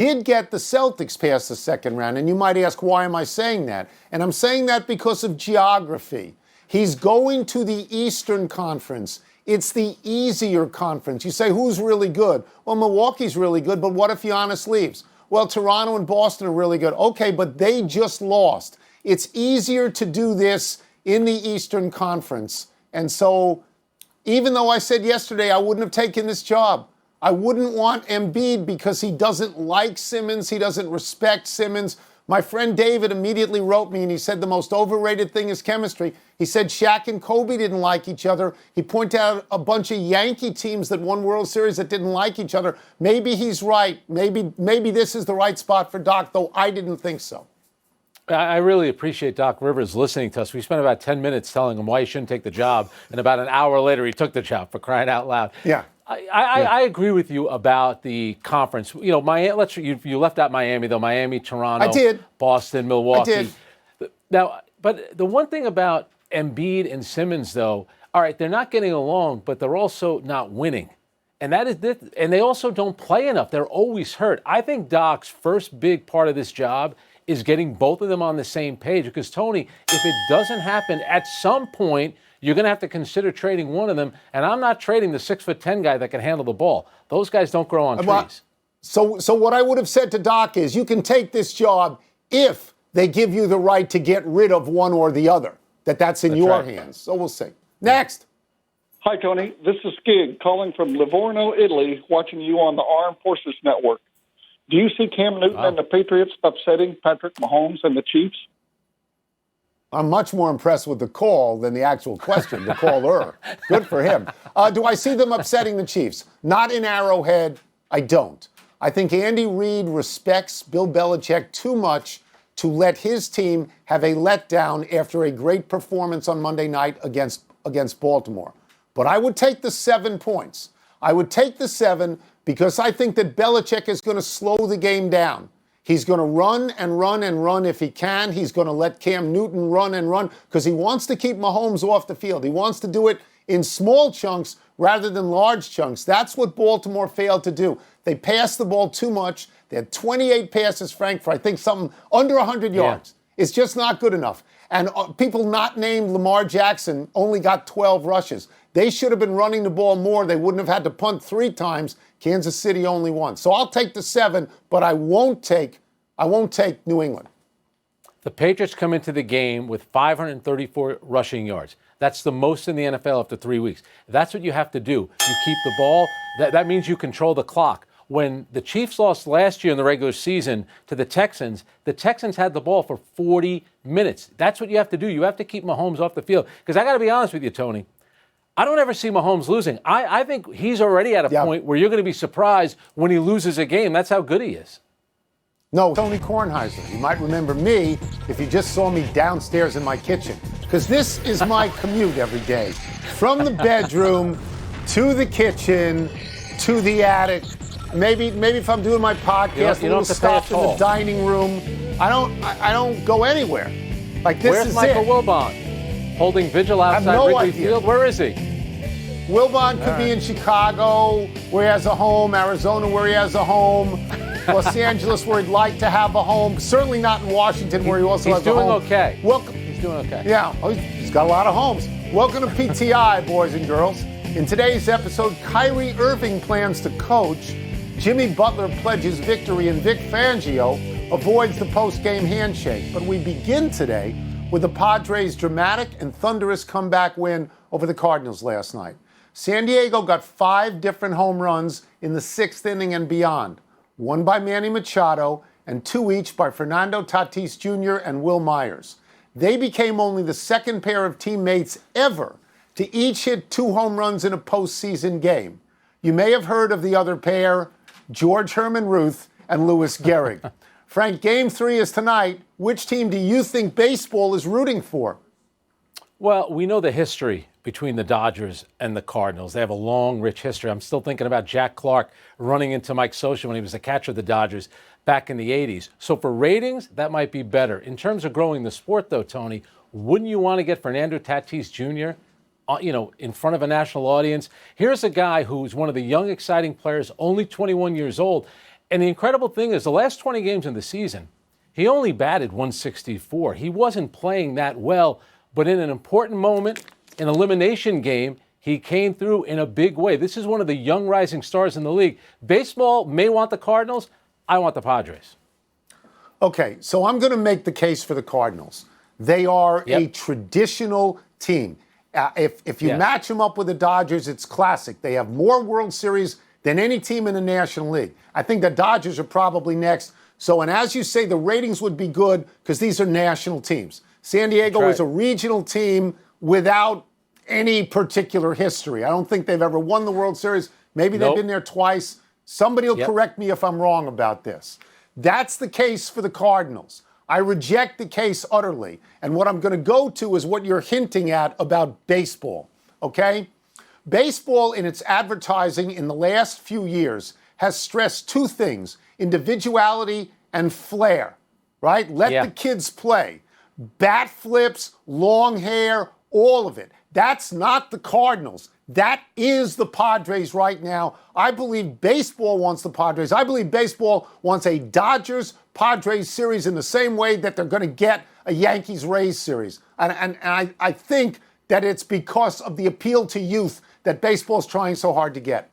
did get the Celtics past the second round. And you might ask, why am I saying that? And I'm saying that because of geography. He's going to the Eastern Conference. It's the easier conference. You say, who's really good? Well, Milwaukee's really good, but what if Giannis leaves? Well, Toronto and Boston are really good. Okay, but they just lost. It's easier to do this in the Eastern Conference. And so, even though I said yesterday I wouldn't have taken this job, I wouldn't want Embiid because he doesn't like Simmons. He doesn't respect Simmons. My friend David immediately wrote me and he said the most overrated thing is chemistry. He said Shaq and Kobe didn't like each other. He pointed out a bunch of Yankee teams that won World Series that didn't like each other. Maybe he's right. Maybe this is the right spot for Doc, though I didn't think so. I really appreciate Doc Rivers listening to us. We spent about 10 minutes telling him why he shouldn't take the job, and about an hour later he took the job, for crying out loud. Yeah. I agree with you about the conference. You know, you left out Miami, though. Miami, Toronto, I did. Boston, Milwaukee. I did. Now, but the one thing about Embiid and Simmons, though, all right, they're not getting along, but they're also not winning. And they also don't play enough. They're always hurt. I think Doc's first big part of this job is getting both of them on the same page. Because, Tony, if it doesn't happen, at some point, you're going to have to consider trading one of them. And I'm not trading the 6'10" guy that can handle the ball. Those guys don't grow on trees. So what I would have said to Doc is you can take this job if they give you the right to get rid of one or the other. That's in your hands. So we'll see. Next. Hi, Tony. This is Skig calling from Livorno, Italy, watching you on the Armed Forces Network. Do you see Cam Newton and the Patriots upsetting Patrick Mahomes and the Chiefs? I'm much more impressed with the call than the actual question, the caller. Good for him. Do I see them upsetting the Chiefs? Not in Arrowhead. I don't. I think Andy Reid respects Bill Belichick too much to let his team have a letdown after a great performance on Monday night against Baltimore. But I would take the 7 points. I would take the 7 because I think that Belichick is going to slow the game down. He's going to run and run and run if he can. He's going to let Cam Newton run and run because he wants to keep Mahomes off the field. He wants to do it in small chunks rather than large chunks. That's what Baltimore failed to do. They passed the ball too much. They had 28 passes, Frank, for I think something under 100 yards. Yeah. It's just not good enough. And people not named Lamar Jackson only got 12 rushes. They should have been running the ball more. They wouldn't have had to punt 3 times. Kansas City only won. So I'll take the 7, but I won't take New England. The Patriots come into the game with 534 rushing yards. That's the most in the NFL after 3 weeks. That's what you have to do. You keep the ball. That means you control the clock. When the Chiefs lost last year in the regular season to the Texans had the ball for 40 minutes. That's what you have to do. You have to keep Mahomes off the field. Because I got to be honest with you, Tony, I don't ever see Mahomes losing. I think he's already at a point where you're going to be surprised when he loses a game. That's how good he is. No, Tony Kornheiser. You might remember me if you just saw me downstairs in my kitchen. Because this is my commute every day. From the bedroom to the kitchen to the attic. Maybe if I'm doing my podcast, a little stop in the dining room. I don't go anywhere. Like this Where's is Michael it. Wilbon? Holding vigil outside Wrigley Field? Where is he? Wilbon could be in Chicago, where he has a home, Arizona, where he has a home, Los Angeles, where he'd like to have a home. Certainly not in Washington, where he also has a home. He's doing okay. Welcome. He's doing okay. Yeah, he's got a lot of homes. Welcome to PTI, boys and girls. In today's episode, Kyrie Irving plans to coach, Jimmy Butler pledges victory, and Vic Fangio avoids the post-game handshake. But we begin today with the Padres' dramatic and thunderous comeback win over the Cardinals last night. San Diego got 5 different home runs in the 6th inning and beyond, 1 by Manny Machado and 2 each by Fernando Tatis Jr. and Will Myers. They became only the second pair of teammates ever to each hit 2 home runs in a postseason game. You may have heard of the other pair, George Herman Ruth and Lewis Gehrig. Frank, Game 3 is tonight. Which team do you think baseball is rooting for? Well, we know the history between the Dodgers and the Cardinals. They have a long, rich history. I'm still thinking about Jack Clark running into Mike Scioscia when he was the catcher of the Dodgers back in the 80s. So for ratings, that might be better. In terms of growing the sport, though, Tony, wouldn't you want to get Fernando Tatis Jr., in front of a national audience? Here's a guy who's one of the young, exciting players, only 21 years old. And the incredible thing is the last 20 games in the season, he only batted 164. He wasn't playing that well, but in an important moment, an elimination game, he came through in a big way. This is one of the young rising stars in the league. Baseball may want the Cardinals. I want the Padres. Okay, so I'm going to make the case for the Cardinals. They are a traditional team. If you match them up with the Dodgers, it's classic. They have more World Series than any team in the National League. I think the Dodgers are probably next. So, and as you say, the ratings would be good because these are national teams. San Diego is a regional team without any particular history. I don't think they've ever won the World Series. Maybe they've been there twice. Somebody will correct me if I'm wrong about this. That's the case for the Cardinals. I reject the case utterly. And what I'm going to go to is what you're hinting at about baseball, okay? Baseball in its advertising in the last few years has stressed two things, individuality and flair, right? Let the kids play. Bat flips, long hair, all of it. That's not the Cardinals. That is the Padres right now. I believe baseball wants the Padres. I believe baseball wants a Dodgers-Padres series in the same way that they're going to get a Yankees-Rays series. And I think that it's because of the appeal to youth that baseball's trying so hard to get.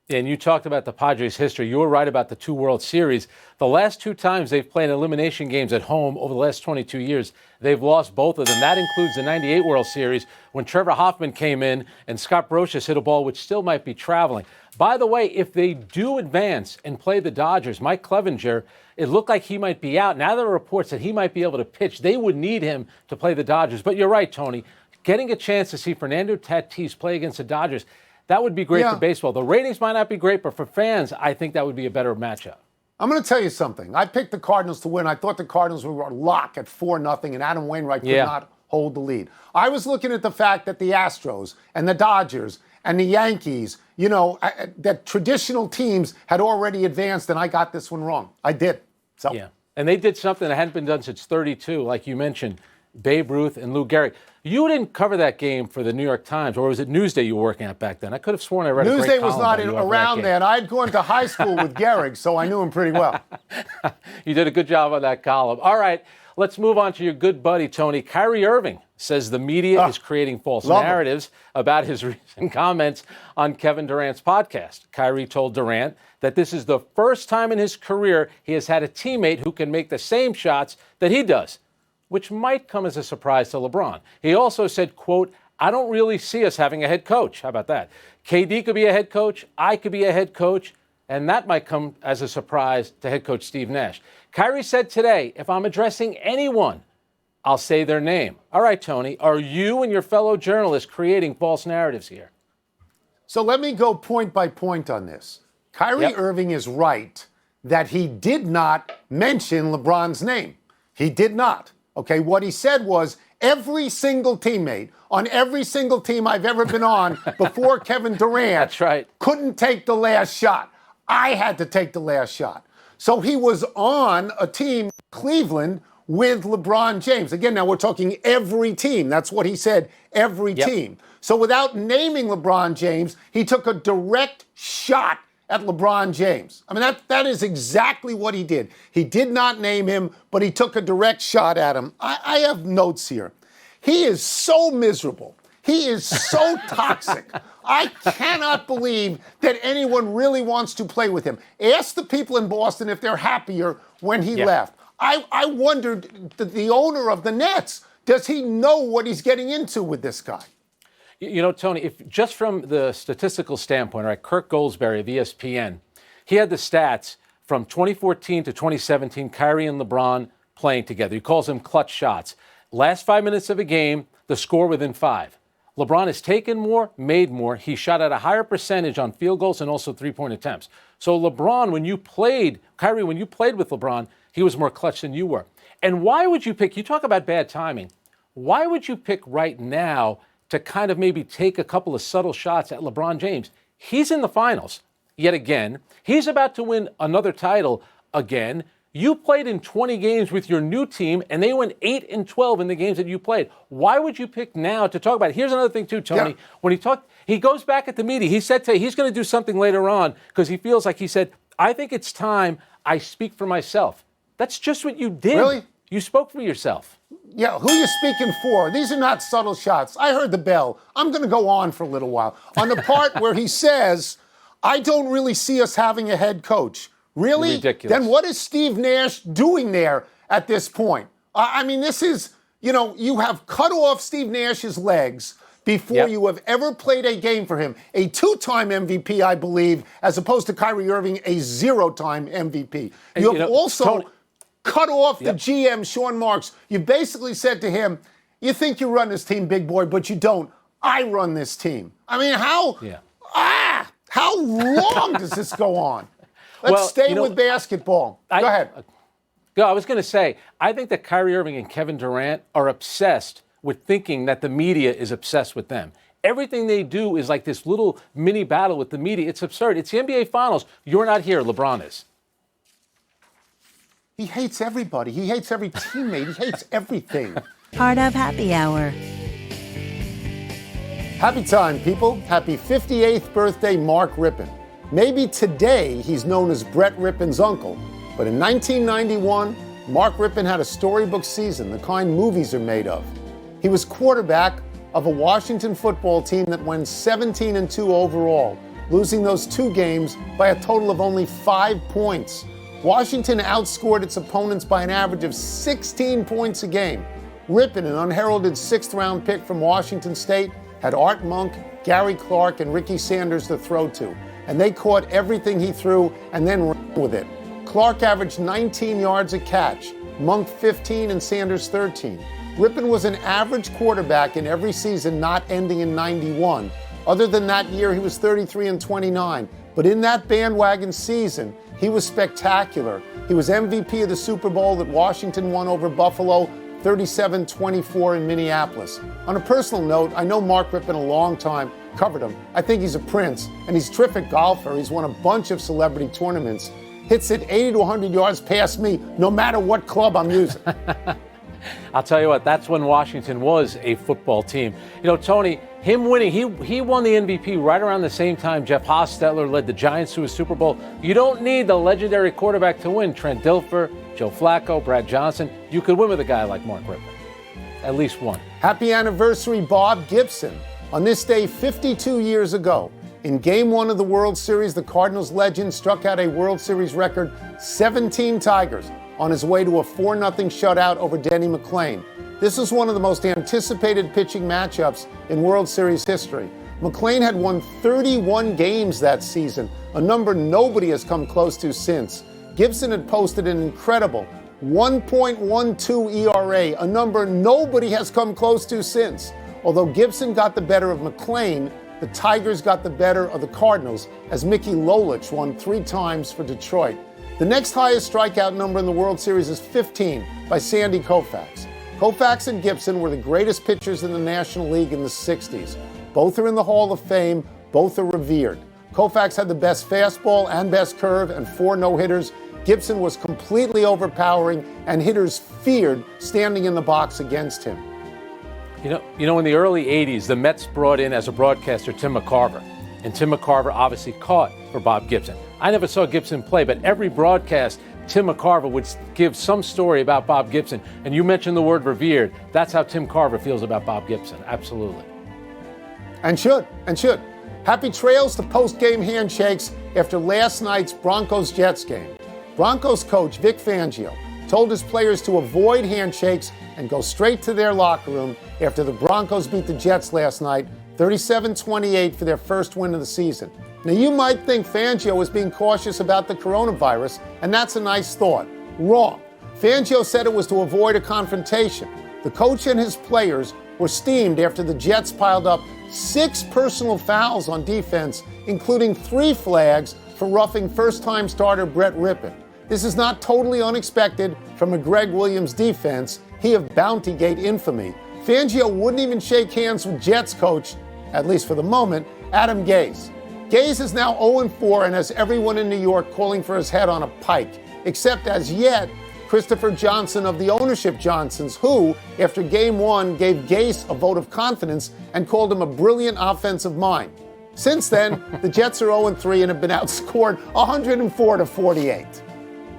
And you talked about the Padres' history. You were right about the two World Series. The last two times they've played elimination games at home over the last 22 years, they've lost both of them. That includes the 98 World Series when Trevor Hoffman came in and Scott Brosius hit a ball which still might be traveling. By the way, if they do advance and play the Dodgers, Mike Clevenger, it looked like he might be out. Now there are reports that he might be able to pitch. They would need him to play the Dodgers. But you're right, Tony. Getting a chance to see Fernando Tatis play against the Dodgers, that would be great for baseball. The ratings might not be great, but for fans, I think that would be a better matchup. I'm going to tell you something. I picked the Cardinals to win. I thought the Cardinals were a lock at 4-0, and Adam Wainwright could not hold the lead. I was looking at the fact that the Astros and the Dodgers and the Yankees, you know, that traditional teams had already advanced, and I got this one wrong. I did. So. Yeah, and they did something that hadn't been done since 32, like you mentioned, Babe Ruth and Lou Gehrig. You didn't cover that game for the New York Times, or was it Newsday you were working at back then? I could have sworn I read a great Newsday was column not about you around then. I'd gone to high school with Gehrig, so I knew him pretty well. You did a good job on that column. All right, let's move on to your good buddy, Tony. Kyrie Irving says the media is creating false narratives about his recent comments on Kevin Durant's podcast. Kyrie told Durant that this is the first time in his career he has had a teammate who can make the same shots that he does, which might come as a surprise to LeBron. He also said, quote, I don't really see us having a head coach. How about that? KD could be a head coach. I could be a head coach. And that might come as a surprise to head coach Steve Nash. Kyrie said today, if I'm addressing anyone, I'll say their name. All right, Tony, are you and your fellow journalists creating false narratives here? So let me go point by point on this. Kyrie Irving is right that he did not mention LeBron's name. He did not. Okay, what he said was every single teammate on every single team I've ever been on before Kevin Durant couldn't take the last shot. I had to take the last shot. So he was on a team, Cleveland, with LeBron James. Again, now we're talking every team. That's what he said, every team. So without naming LeBron James, he took a direct shot at LeBron James. I mean, that is exactly what he did. He did not name him, but he took a direct shot at him. I have notes here. He is so miserable. He is so toxic. I cannot believe that anyone really wants to play with him. Ask the people in Boston if they're happier when he left. I wondered, the owner of the Nets, does he know what he's getting into with this guy? You know, Tony, if just from the statistical standpoint, right, Kirk Goldsberry of ESPN, he had the stats from 2014 to 2017, Kyrie and LeBron playing together. He calls them clutch shots. Last 5 minutes of a game, the score within 5. LeBron has taken more, made more. He shot at a higher percentage on field goals and also three-point attempts. So LeBron, Kyrie, when you played with LeBron, he was more clutch than you were. And why would you pick, you talk about bad timing, why would you pick right now to kind of maybe take a couple of subtle shots at LeBron James? He's in the finals yet again. He's about to win another title again. You played in 20 games with your new team, and they went 8-12 in the games that you played. Why would you pick now to talk about it? Here's another thing, too, Tony. When he goes back at the meeting, he said today he's going to do something later on because he feels like he said, I think it's time I speak for myself. That's just what you did. Really? You spoke for yourself. Yeah, who you speaking for? These are not subtle shots. I heard the bell. I'm going to go on for a little while. On the part where he says, I don't really see us having a head coach. Really? Ridiculous. Then what is Steve Nash doing there at this point? I mean, this is, you have cut off Steve Nash's legs before you have ever played a game for him. A 2-time MVP, I believe, as opposed to Kyrie Irving, a 0-time MVP. You have also Tony, cut off the GM, Sean Marks. You basically said to him, you think you run this team, big boy, but you don't. I run this team. I mean, how long does this go on? Let's stay with basketball. Go ahead. I was going to say, I think that Kyrie Irving and Kevin Durant are obsessed with thinking that the media is obsessed with them. Everything they do is like this little mini battle with the media. It's absurd. It's the NBA Finals. You're not here. LeBron is. He hates everybody. He hates every teammate. He hates everything. Part of Happy Hour. Happy time, people. Happy 58th birthday, Mark Rippon. Maybe today he's known as Brett Rippon's uncle, but in 1991, Mark Rippon had a storybook season, the kind movies are made of. He was quarterback of a Washington football team that went 17-2 overall, losing those 2 games by a total of only 5 points. Washington outscored its opponents by an average of 16 points a game. Rippon, an unheralded 6th-round pick from Washington State, had Art Monk, Gary Clark, and Ricky Sanders to throw to, and they caught everything he threw and then ran with it. Clark averaged 19 yards a catch, Monk 15, and Sanders 13. Rippon was an average quarterback in every season not ending in 91. Other than that year, he was 33-29. But in that bandwagon season, he was spectacular. He was MVP of the Super Bowl that Washington won over Buffalo, 37-24 in Minneapolis. On a personal note, I know Mark Rippon a long time, covered him. I think he's a prince, and he's a terrific golfer. He's won a bunch of celebrity tournaments. Hits it 80 to 100 yards past me, no matter what club I'm using. I'll tell you what, that's when Washington was a football team. Tony, him winning, he won the MVP right around the same time Jeff Hostetler led the Giants to a Super Bowl. You don't need the legendary quarterback to win. Trent Dilfer, Joe Flacco, Brad Johnson. You could win with a guy like Mark Rippon. At least one. Happy anniversary, Bob Gibson. On this day 52 years ago, in Game 1 of the World Series, the Cardinals legend struck out a World Series record 17 Tigers on his way to a 4-0 shutout over Denny McLain. This was one of the most anticipated pitching matchups in World Series history. McLain had won 31 games that season, a number nobody has come close to since. Gibson had posted an incredible 1.12 ERA, a number nobody has come close to since. Although Gibson got the better of McLain, the Tigers got the better of the Cardinals as Mickey Lolich won 3 times for Detroit. The next highest strikeout number in the World Series is 15 by Sandy Koufax. Koufax and Gibson were the greatest pitchers in the National League in the 60s. Both are in the Hall of Fame. Both are revered. Koufax had the best fastball and best curve and 4 no-hitters. Gibson was completely overpowering, and hitters feared standing in the box against him. You know, in the early 80s, the Mets brought in as a broadcaster Tim McCarver. And Tim McCarver obviously caught for Bob Gibson. I never saw Gibson play, but every broadcast, Tim McCarver would give some story about Bob Gibson. And you mentioned the word revered. That's how Tim Carver feels about Bob Gibson. Absolutely. And should. Happy trails to post-game handshakes after last night's Broncos-Jets game. Broncos coach Vic Fangio told his players to avoid handshakes and go straight to their locker room after the Broncos beat the Jets last night, 37-28 for their first win of the season. Now, you might think Fangio was being cautious about the coronavirus, and that's a nice thought. Wrong. Fangio said it was to avoid a confrontation. The coach and his players were steamed after the Jets piled up 6 personal fouls on defense, including 3 flags for roughing first-time starter Brett Rippon. This is not totally unexpected from a Greg Williams defense, he of Bountygate infamy. Fangio wouldn't even shake hands with Jets coach, at least for the moment, Adam Gase. Gase is now 0-4 and has everyone in New York calling for his head on a pike, except as yet Christopher Johnson of the ownership Johnsons, who, after Game 1, gave Gase a vote of confidence and called him a brilliant offensive mind. Since then, the Jets are 0-3 and have been outscored 104-48.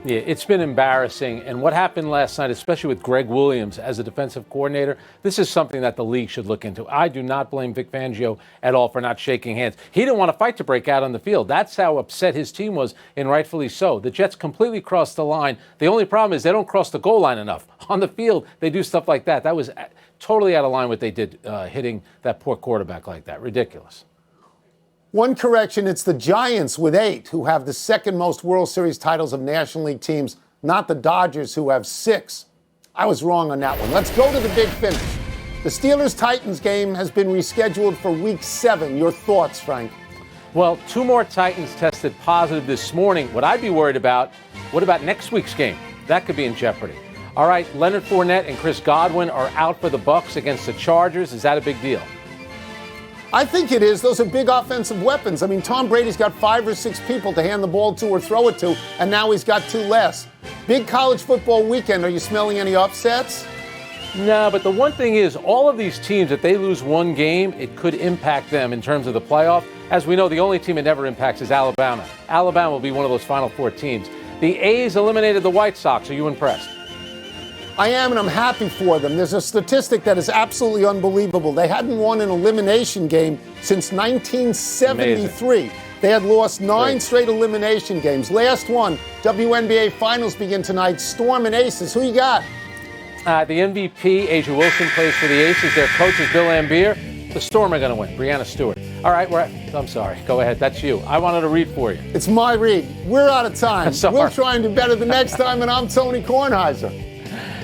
Yeah, it's been embarrassing. And what happened last night, especially with Greg Williams as a defensive coordinator, this is something that the league should look into. I do not blame Vic Fangio at all for not shaking hands. He didn't want a fight to break out on the field. That's how upset his team was, and rightfully so. The Jets completely crossed the line. The only problem is they don't cross the goal line enough. On the field, they do stuff like that. That was totally out of line what they did, hitting that poor quarterback like that. Ridiculous. One correction, it's the Giants with 8 who have the second most World Series titles of National League teams, not the Dodgers who have 6. I was wrong on that one. Let's go to the big finish. The Steelers-Titans game has been rescheduled for Week 7. Your thoughts, Frank? Well, 2 more Titans tested positive this morning. What I'd be worried about, what about next week's game? That could be in jeopardy. All right, Leonard Fournette and Chris Godwin are out for the Bucs against the Chargers. Is that a big deal? I think it is. Those are big offensive weapons. I mean, Tom Brady's got 5 or 6 people to hand the ball to or throw it to, and now he's got 2 less. Big college football weekend. Are you smelling any upsets? No, but the one thing is, all of these teams, if they lose one game, it could impact them in terms of the playoff. As we know, the only team it never impacts is Alabama. Alabama will be one of those Final Four teams. The A's eliminated the White Sox. Are you impressed? I am, and I'm happy for them. There's a statistic that is absolutely unbelievable. They hadn't won an elimination game since 1973. Amazing. They had lost 9 straight elimination games. Last one, WNBA Finals begin tonight. Storm and Aces. Who you got? The MVP, Asia Wilson, plays for the Aces. Their coach is Bill Lambier. The Storm are going to win. Brianna Stewart. All right, I'm sorry. Go ahead. That's you. I wanted to read for you. It's my read. We're out of time. Sorry. We'll try and do better the next time, and I'm Tony Kornheiser.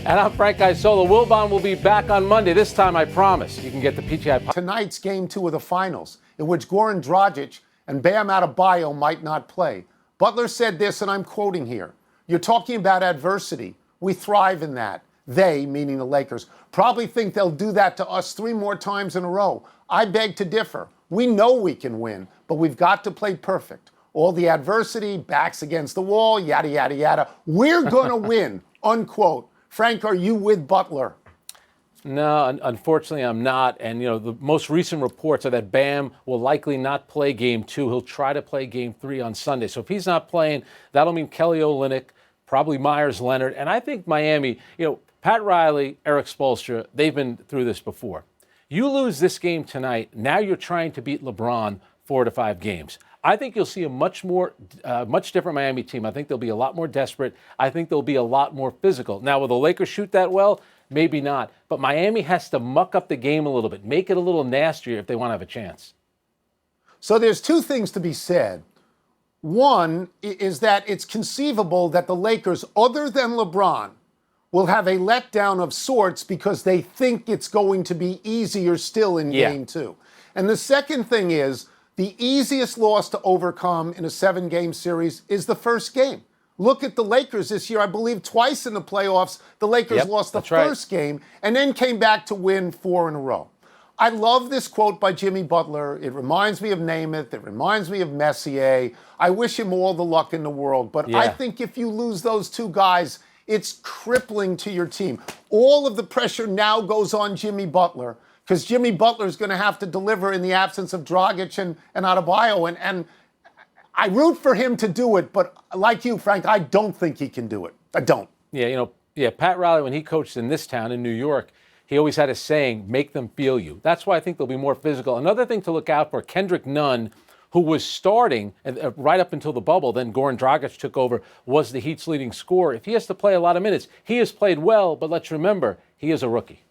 And I'm Frank Isola. Wilbon will be back on Monday. This time, I promise. You can get the PTI. Tonight's game 2 of the finals, in which Goran Dragic and Bam Adebayo might not play. Butler said this, and I'm quoting here. You're talking about adversity. We thrive in that. They, meaning the Lakers, probably think they'll do that to us 3 more times in a row. I beg to differ. We know we can win, but we've got to play perfect. All the adversity, backs against the wall, yada, yada, yada. We're going to win, unquote. Frank, are you with Butler? No, unfortunately, I'm not. And, the most recent reports are that Bam will likely not play Game 2. He'll try to play Game 3 on Sunday. So if he's not playing, that'll mean Kelly Olynyk, probably Myers Leonard. And I think Miami, Pat Riley, Eric Spoelstra, they've been through this before. You lose this game tonight, now you're trying to beat LeBron 4 to 5 games. I think you'll see a much different Miami team. I think they'll be a lot more desperate. I think they'll be a lot more physical. Now, will the Lakers shoot that well? Maybe not. But Miami has to muck up the game a little bit, make it a little nastier if they want to have a chance. So there's 2 things to be said. One is that it's conceivable that the Lakers, other than LeBron, will have a letdown of sorts because they think it's going to be easier still in Game 2. And the second thing is, the easiest loss to overcome in a 7-game series is the first game. Look at the Lakers this year. I believe twice in the playoffs, the Lakers lost the first game and then came back to win 4 in a row. I love this quote by Jimmy Butler. It reminds me of Namath. It reminds me of Messier. I wish him all the luck in the world. But I think if you lose those 2 guys, it's crippling to your team. All of the pressure now goes on Jimmy Butler, because Jimmy Butler is going to have to deliver in the absence of Dragic and Adebayo. And I root for him to do it, but like you, Frank, I don't think he can do it. I don't. Pat Riley, when he coached in this town in New York, he always had a saying, make them feel you. That's why I think they'll be more physical. Another thing to look out for, Kendrick Nunn, who was starting right up until the bubble, then Goran Dragic took over, was the Heat's leading scorer. If he has to play a lot of minutes, he has played well, but let's remember, he is a rookie.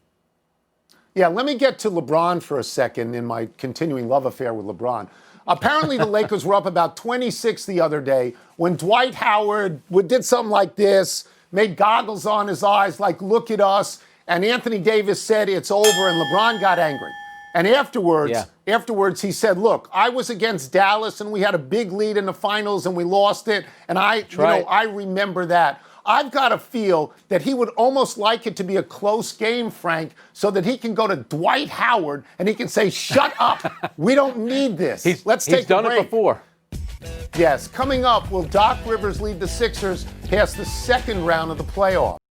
Yeah, let me get to LeBron for a second in my continuing love affair with LeBron. Apparently, the Lakers were up about 26 the other day when Dwight Howard did something like this, made goggles on his eyes like, look at us, and Anthony Davis said it's over, and LeBron got angry. And afterwards, he said, look, I was against Dallas, and we had a big lead in the finals, and we lost it, and I remember that. I've got to feel that he would almost like it to be a close game, Frank, so that he can go to Dwight Howard and he can say, shut up. We don't need this. Let's take a break. He's done it before. Yes. Coming up, will Doc Rivers lead the Sixers past the second round of the playoffs?